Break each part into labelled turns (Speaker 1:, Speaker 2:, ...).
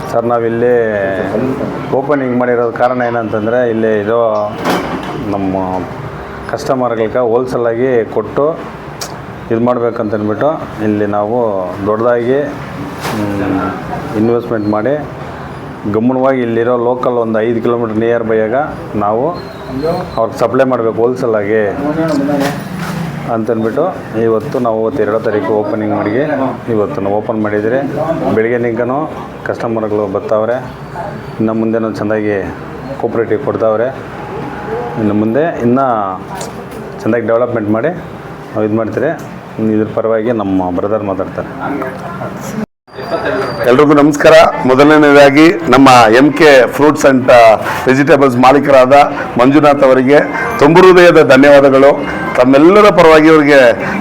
Speaker 1: Sir ನಾವಿಲ್ಲಿ opening ಮಾಡಿರೋದು ಕಾರಣ ಏನಂತಂದರೆ ಇಲ್ಲಿ ಇರೋ ನಮ್ಮ ಕಸ್ಟಮರ್ಗಳಿಗೆ ಹೋಲ್ಸೇಲಾಗಿ ಕೊಟ್ಟು ಇದು ಮಾಡಬೇಕಂತಂದ್ಬಿಟ್ಟು ಇಲ್ಲಿ ನಾವು ದೊಡ್ಡದಾಗಿ ಇನ್ವೆಸ್ಟ್ಮೆಂಟ್ ಮಾಡಿ ಗಮನವಾಗಿ ಇಲ್ಲಿರೋ ಲೋಕಲ್ ಒಂದು 5 ಕಿಲೋಮೀಟ್ರ್ ನಿಯರ್ ಬೈಯಾಗ ನಾವು ಅವ್ರಿಗೆ ಸಪ್ಲೈ ಮಾಡಬೇಕು ಹೋಲ್ಸೇಲಾಗಿ ಅಂತಂದ್ಬಿಟ್ಟು ಇವತ್ತು ನಾವು 2 ತಾರೀಕು ಓಪನಿಂಗ್ ಮಾಡಿ ಇವತ್ತು ನಾವು ಓಪನ್ ಮಾಡಿದರೆ ಬೆಳಿಗ್ಗೆ ನಿಂಕನೂ ಕಸ್ಟಮರ್ಗಳು ಬರ್ತಾವ್ರೆ. ಇನ್ನು ಮುಂದೆನೂ ಚೆಂದಾಗಿ ಕೋಪ್ರೇಟಿವ್ ಕೊಡ್ತಾವ್ರೆ. ಇನ್ನು ಮುಂದೆ ಇನ್ನೂ ಚೆಂದಾಗಿ ಡೆವಲಪ್ಮೆಂಟ್ ಮಾಡಿ ನಾವು ಇದು ಮಾಡ್ತೀರಿ. ಇದ್ರ ಪರವಾಗಿ ನಮ್ಮ ಬ್ರದರ್ ಮಾತಾಡ್ತಾರೆ.
Speaker 2: ಎಲ್ರಿಗೂ ನಮಸ್ಕಾರ. ಮೊದಲನೇದಾಗಿ ನಮ್ಮ MK ಫ್ರೂಟ್ಸ್ ಆ್ಯಂಡ್ ವೆಜಿಟೇಬಲ್ಸ್ ಮಾಲೀಕರಾದ ಮಂಜುನಾಥ್ ಅವರಿಗೆ ತುಂಬ ಹೃದಯದ ಧನ್ಯವಾದಗಳು. ತಮ್ಮೆಲ್ಲರ ಪರವಾಗಿ ಅವರಿಗೆ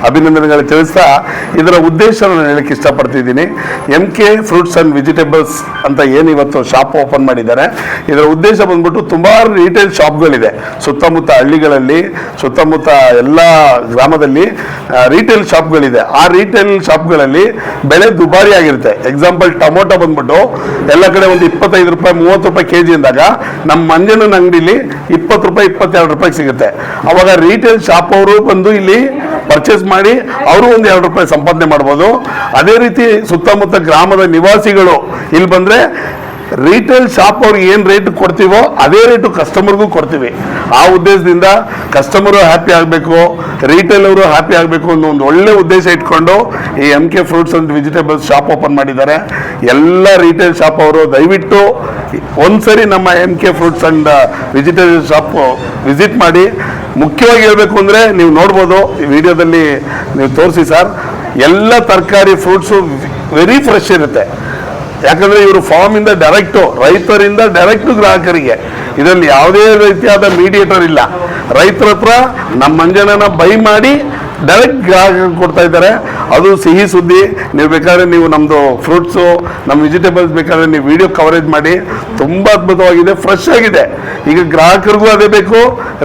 Speaker 2: ಅಭಿನಂದನೆಗಳು ತಿಳಿಸ್ತಾ ಇದರ ಉದ್ದೇಶ ನಾನು ಹೇಳಕ್ಕೆ ಇಷ್ಟಪಡ್ತಿದ್ದೀನಿ. MK ಫ್ರೂಟ್ಸ್ ಆ್ಯಂಡ್ ವೆಜಿಟೇಬಲ್ಸ್ ಅಂತ ಏನು ಇವತ್ತು ಶಾಪ್ ಓಪನ್ ಮಾಡಿದ್ದಾರೆ, ಇದರ ಉದ್ದೇಶ ಬಂದ್ಬಿಟ್ಟು ತುಂಬ ರಿಟೇಲ್ ಶಾಪ್ಗಳಿದೆ ಸುತ್ತಮುತ್ತ ಹಳ್ಳಿಗಳಲ್ಲಿ, ಸುತ್ತಮುತ್ತ ಎಲ್ಲ ಗ್ರಾಮದಲ್ಲಿ ರಿಟೇಲ್ ಶಾಪ್ಗಳಿದೆ. ಆ ರಿಟೇಲ್ ಶಾಪ್ಗಳಲ್ಲಿ ಬೆಳೆ ದುಬಾರಿ ಆಗಿರುತ್ತೆ. ಎಕ್ಸಾಂಪಲ್ ಟೊಮೊಟೊ ಬಂದ್ಬಿಟ್ಟು ಎಲ್ಲ ಕಡೆ ಒಂದು 25 ರೂಪಾಯಿ 30 ರೂಪಾಯಿ ಕೆಜಿ ಅಂದಾಗ ನಮ್ಮ ಮಂಜಣ್ಣನ ಅಂಗಡಿಲಿ 20 ರೂಪಾಯಿ 22 ರೂಪಾಯಿ ಸಿಗುತ್ತೆ. ಅವಾಗ ರಿಟೇಲ್ ಶಾಪ್ ಅವರು ಬಂದು ಇಲ್ಲಿ ಪರ್ಚೇಸ್ ಮಾಡಿ ಅವರು ಒಂದು 2 ರೂಪಾಯಿ ಸಂಪಾದನೆ ಮಾಡ್ಬೋದು. ಅದೇ ರೀತಿ ಸುತ್ತಮುತ್ತ ಗ್ರಾಮದ ನಿವಾಸಿಗಳು ಇಲ್ಲಿ ಬಂದರೆ ರಿಟೇಲ್ ಶಾಪ್ ಅವ್ರಿಗೆ ಏನು ರೇಟ್ ಕೊಡ್ತೀವೋ ಅದೇ ರೇಟು ಕಸ್ಟಮರ್ಗೂ ಕೊಡ್ತೀವಿ. ಆ ಉದ್ದೇಶದಿಂದ ಕಸ್ಟಮರು ಹ್ಯಾಪಿ ಆಗಬೇಕು, ರಿಟೇಲ್ ಅವರು ಹ್ಯಾಪಿ ಆಗಬೇಕು ಅನ್ನೋ ಒಂದು ಒಳ್ಳೆ ಉದ್ದೇಶ ಇಟ್ಕೊಂಡು ಈ MK fruits and vegetables shop open ಮಾಡಿದ್ದಾರೆ. ಎಲ್ಲ ರಿಟೇಲ್ ಶಾಪ್ ಅವರು ದಯವಿಟ್ಟು ಒಂದ್ಸರಿ ನಮ್ಮ MK fruits and vegetable shop visit ಮಾಡಿ. ಮುಖ್ಯವಾಗಿ ಹೇಳಬೇಕು ಅಂದರೆ ನೀವು ನೋಡ್ಬೋದು ಈ ವಿಡಿಯೋದಲ್ಲಿ ನೀವು ತೋರಿಸಿ ಸರ್, ಎಲ್ಲ ತರಕಾರಿ ಫ್ರೂಟ್ಸು ವೆರಿ ಫ್ರೆಶ್ ಇರುತ್ತೆ. ಯಾಕಂದರೆ ಇವರು ಫಾರ್ಮಿಂದ ಡೈರೆಕ್ಟು, ರೈತರಿಂದ ಡೈರೆಕ್ಟು ಗ್ರಾಹಕರಿಗೆ, ಇದರಲ್ಲಿ ಯಾವುದೇ ರೀತಿಯಾದ ಮೀಡಿಯೇಟರ್ ಇಲ್ಲ. ರೈತರ ಹತ್ರ ನಮ್ಮ ಮಂಜಣ್ಣನ ಬೈ ಮಾಡಿ ಡೈರೆಕ್ಟ್ ಗ್ರಾಹಕರಿಗೆ ಕೊಡ್ತಾ ಇದ್ದಾರೆ. ಅದು ಸಿಹಿ ಸುದ್ದಿ. ನೀವು ಬೇಕಾದ್ರೆ ನೀವು ನಮ್ಮದು ಫ್ರೂಟ್ಸು ನಮ್ಮ ವೆಜಿಟೇಬಲ್ಸ್ ಬೇಕಾದ್ರೆ ನೀವು ವಿಡಿಯೋ ಕವರೇಜ್ ಮಾಡಿ. ತುಂಬ ಅದ್ಭುತವಾಗಿದೆ, ಫ್ರೆಶ್ ಆಗಿದೆ. ಈಗ ಗ್ರಾಹಕರಿಗೂ ಅದೇ ಬೇಕು,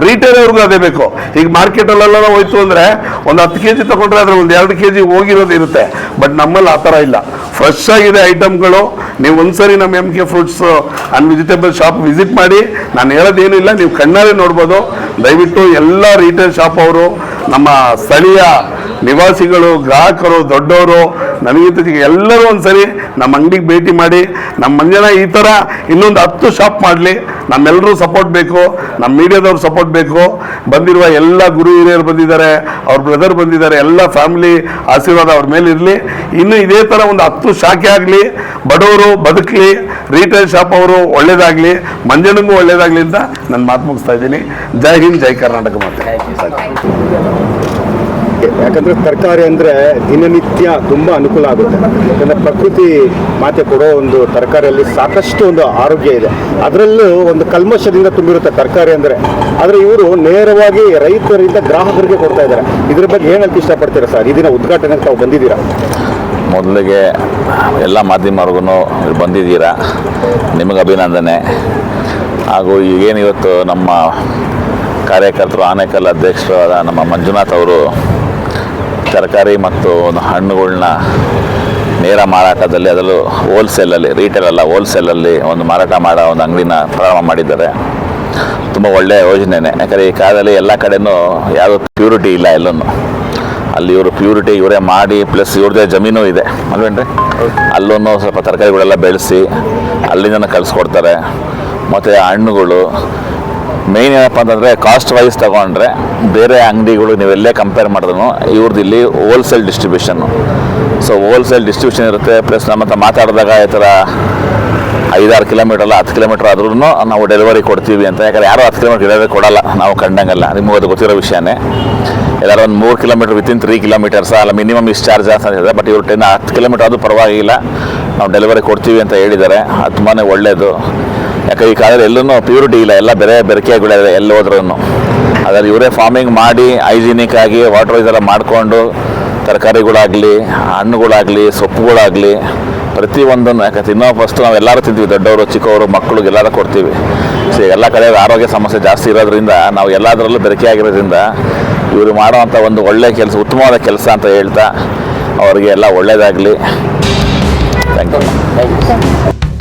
Speaker 2: ರಿಟೇಲ್ ಅವ್ರಿಗೂ ಅದೇ ಬೇಕು. ಈಗ ಮಾರ್ಕೆಟಲ್ಲೆಲ್ಲ ಹೋಯ್ತು ಅಂದರೆ ಒಂದು 10 kg ತೊಗೊಂಡ್ರೆ ಅದ್ರ ಒಂದು 2 kg ಹೋಗಿರೋದು ಇರುತ್ತೆ. ಬಟ್ ನಮ್ಮಲ್ಲಿ ಆ ಥರ ಇಲ್ಲ, ಫ್ರೆಶ್ ಆಗಿದೆ ಐಟಮ್ಗಳು. ನೀವು ಒಂದ್ಸರಿ ನಮ್ಮ MK fruits and vegetable shop visit ಮಾಡಿ. ನಾನು ಹೇಳೋದೇನು ಇಲ್ಲ, ನೀವು ಕಣ್ಣಾರೆ ನೋಡ್ಬೋದು. ದಯವಿಟ್ಟು ಎಲ್ಲ ರಿಟೇಲ್ ಶಾಪ್ ಅವರು, ನಮ್ಮ ಸ್ಥಳೀಯ ನಿವಾಸಿಗಳು, ಗ್ರಾಹಕರು, ದೊಡ್ಡವರು, ನನಗಿಂತ ಎಲ್ಲರೂ ಒಂದ್ಸರಿ ನಮ್ಮ ಅಂಗಡಿಗೆ ಭೇಟಿ ಮಾಡಿ. ನಮ್ಮ ಮಂಜನ ಈ ಥರ ಇನ್ನೊಂದು 10 ಶಾಪ್ ಮಾಡಲಿ. ನಮ್ಮೆಲ್ಲರೂ ಸಪೋರ್ಟ್ ಬೇಕು, ನಮ್ಮ ಮೀಡಿಯಾದವ್ರು ಸಪೋರ್ಟ್ ಬೇಕು. ಬಂದಿರುವ ಎಲ್ಲ ಗುರು ಹಿರಿಯರು ಬಂದಿದ್ದಾರೆ, ಅವ್ರ ಬ್ರದರ್ ಬಂದಿದ್ದಾರೆ, ಎಲ್ಲ ಫ್ಯಾಮಿಲಿ ಆಶೀರ್ವಾದ ಅವ್ರ ಮೇಲೆ ಇರಲಿ. ಇನ್ನು ಇದೇ ಥರ ಒಂದು 10 ಶಾಖೆ ಆಗಲಿ, ಬಡವರು ಬದುಕಲಿ, ರಿಟೇಲ್ ಶಾಪ್ ಅವರು ಒಳ್ಳೇದಾಗಲಿ, ಮಂಜನಿಗೂ ಒಳ್ಳೇದಾಗಲಿ ಅಂತ ನಾನು ಮಾತು ಮುಗಿಸ್ತಾ ಇದ್ದೀನಿ. ಜೈ ಹಿಂದ್, ಜೈ ಕರ್ನಾಟಕ ಮಾತು.
Speaker 3: ಯಾಕಂದರೆ ತರಕಾರಿ ಅಂದರೆ ದಿನನಿತ್ಯ ತುಂಬ ಅನುಕೂಲ ಆಗುತ್ತೆ. ಯಾಕಂದರೆ ಪ್ರಕೃತಿ ಮಾತೆ ಕೊಡೋ ಒಂದು ತರಕಾರಿಯಲ್ಲಿ ಸಾಕಷ್ಟು ಒಂದು ಆರೋಗ್ಯ ಇದೆ. ಅದರಲ್ಲೂ ಒಂದು ಕಲ್ಮಶದಿಂದ ತುಂಬಿರುತ್ತೆ ತರಕಾರಿ ಅಂದರೆ. ಆದರೆ ಇವರು ನೇರವಾಗಿ ರೈತರಿಂದ ಗ್ರಾಹಕರಿಗೆ ಕೊಡ್ತಾ ಇದ್ದಾರೆ. ಇದ್ರ ಬಗ್ಗೆ ಏನಂತ ಇಷ್ಟಪಡ್ತೀರಾ ಸರ್? ಈ ದಿನ ಉದ್ಘಾಟನೆ ತಾವು ಬಂದಿದ್ದೀರಾ?
Speaker 4: ಮೊದಲಿಗೆ ಎಲ್ಲ ಮಾಧ್ಯಮವ್ರಿಗೂ ಬಂದಿದ್ದೀರಾ, ನಿಮಗೆ ಅಭಿನಂದನೆ. ಹಾಗೂ ಈಗೇನು ಇವತ್ತು ನಮ್ಮ ಕಾರ್ಯಕರ್ತರು, ಆನೇಕಲ್ ಅಧ್ಯಕ್ಷರು ಆದ ನಮ್ಮ ಮಂಜುನಾಥ್ ಅವರು ತರಕಾರಿ ಮತ್ತು ಹಣ್ಣುಗಳನ್ನ ನೇರ ಮಾರಾಟದಲ್ಲಿ, ಅದರಲ್ಲೂ ಹೋಲ್ಸೇಲಲ್ಲಿ, ರಿಟೇಲ್ ಅಲ್ಲ ಹೋಲ್ಸೇಲಲ್ಲಿ ಒಂದು ಮಾರಾಟ ಮಾಡೋ ಒಂದು ಅಂಗಡಿನ ಪ್ರಾರಂಭ ಮಾಡಿದ್ದಾರೆ. ತುಂಬ ಒಳ್ಳೆಯ ಯೋಜನೆಯೇ. ಯಾಕಂದರೆ ಈ ಕಾಲದಲ್ಲಿ ಎಲ್ಲ ಕಡೆಯೂ ಯಾವುದೂ ಪ್ಯೂರಿಟಿ ಇಲ್ಲ ಎಲ್ಲೂ. ಅಲ್ಲಿ ಇವರು ಪ್ಯೂರಿಟಿ ಇವರೇ ಮಾಡಿ, ಪ್ಲಸ್ ಇವ್ರದ್ದೇ ಜಮೀನು ಇದೆ ಅಲ್ವೇನ್ರಿ, ಅಲ್ಲೂ ಸ್ವಲ್ಪ ತರಕಾರಿಗಳೆಲ್ಲ ಬೆಳೆಸಿ ಅಲ್ಲಿಂದ ಕಳಿಸ್ಕೊಡ್ತಾರೆ. ಮತ್ತು ಹಣ್ಣುಗಳು ಮೇಯ್ನ್ ಏನಪ್ಪ ಅಂತಂದರೆ ಕಾಸ್ಟ್ ವೈಸ್ ತೊಗೊಂಡ್ರೆ ಬೇರೆ ಅಂಗಡಿಗಳು ನೀವೆಲ್ಲೇ ಕಂಪೇರ್ ಮಾಡಿದ್ರು ಇವ್ರದ್ದು ಇಲ್ಲಿ wholesale distribution. So wholesale distribution ಇರುತ್ತೆ. ಪ್ಲಸ್ ನಮ್ಮ ಹತ್ರ ಮಾತಾಡಿದಾಗ ಈ ಥರ 5-6 ಕಿಲೋಮೀಟರ್ ಅಲ್ಲ 10 ಕಿಲೋಮೀಟರ್ ಆದ್ರೂ ನಾವು ಡೆಲಿವರಿ ಕೊಡ್ತೀವಿ ಅಂತ. ಯಾಕಂದರೆ ಯಾರೋ 10 ಕಿಲೋಮೀಟರ್ ಡೆಲಿವರಿ ಕೊಡೋಲ್ಲ, ನಾವು ಕಂಡಂಗಲ್ಲ, ನಿಮಗೂ ಅದು ಗೊತ್ತಿರೋ ವಿಷಯನೇ. ಎಲ್ಲರೂ ಒಂದು 3 ಕಿಲೋಮೀಟರ್ ವಿತಿನ್ 3 ಕಿಲೋಮೀಟರ್ಸ್ ಅಲ್ಲ ಮಿನಿಮಮ್ ಇಷ್ಟು ಚಾರ್ಜ್ ಅಂತ ಹೇಳಿದ್ದಾರೆ. ಬಟ್ ಇವರು 10 ಕಿಲೋಮೀಟರ್ ಆದರೂ ಪರವಾಗಿಲ್ಲ, ನಾವು ಡೆಲಿವರಿ ಕೊಡ್ತೀವಿ ಅಂತ ಹೇಳಿದ್ದಾರೆ. ಅದು ತುಂಬಾ ಒಳ್ಳೆಯದು. ಯಾಕೆ ಈ ಕಾಲದಲ್ಲಿ ಎಲ್ಲೂ ಪ್ಯೂರಿಟಿ ಇಲ್ಲ, ಎಲ್ಲ ಬೇರೆ ಬೆರಕೆಗಳಿದೆ ಎಲ್ಲಿ ಹೋದ್ರೂ. ಅದರಲ್ಲಿ ಇವರೇ ಫಾರ್ಮಿಂಗ್ ಮಾಡಿ ಹೈಜಿನಿಕ್ ಆಗಿ ವಾಟರ್ ಇದೆಲ್ಲ ಮಾಡಿಕೊಂಡು ತರಕಾರಿಗಳಾಗಲಿ, ಹಣ್ಣುಗಳಾಗಲಿ, ಸೊಪ್ಪುಗಳಾಗಲಿ ಪ್ರತಿಯೊಂದನ್ನು, ಯಾಕೆ ತಿನ್ನೋ ಫಸ್ಟು ನಾವು ಎಲ್ಲರೂ ತಿಂತೀವಿ, ದೊಡ್ಡವರು ಚಿಕ್ಕವರು ಮಕ್ಕಳಿಗೆ ಎಲ್ಲರೂ ಕೊಡ್ತೀವಿ. ಸೊ ಎಲ್ಲ ಕಡೆ ಆರೋಗ್ಯ ಸಮಸ್ಯೆ ಜಾಸ್ತಿ ಇರೋದ್ರಿಂದ ನಾವು ಎಲ್ಲದರಲ್ಲೂ ಬೆರಕೆ ಆಗಿರೋದ್ರಿಂದ ಇವರು ಮಾಡುವಂಥ ಒಂದು ಒಳ್ಳೆಯ ಕೆಲಸ, ಉತ್ತಮವಾದ ಕೆಲಸ ಅಂತ ಹೇಳ್ತಾ ಅವರಿಗೆ ಎಲ್ಲ ಒಳ್ಳೆಯದಾಗಲಿ. Thank you.
Speaker 5: Thank you.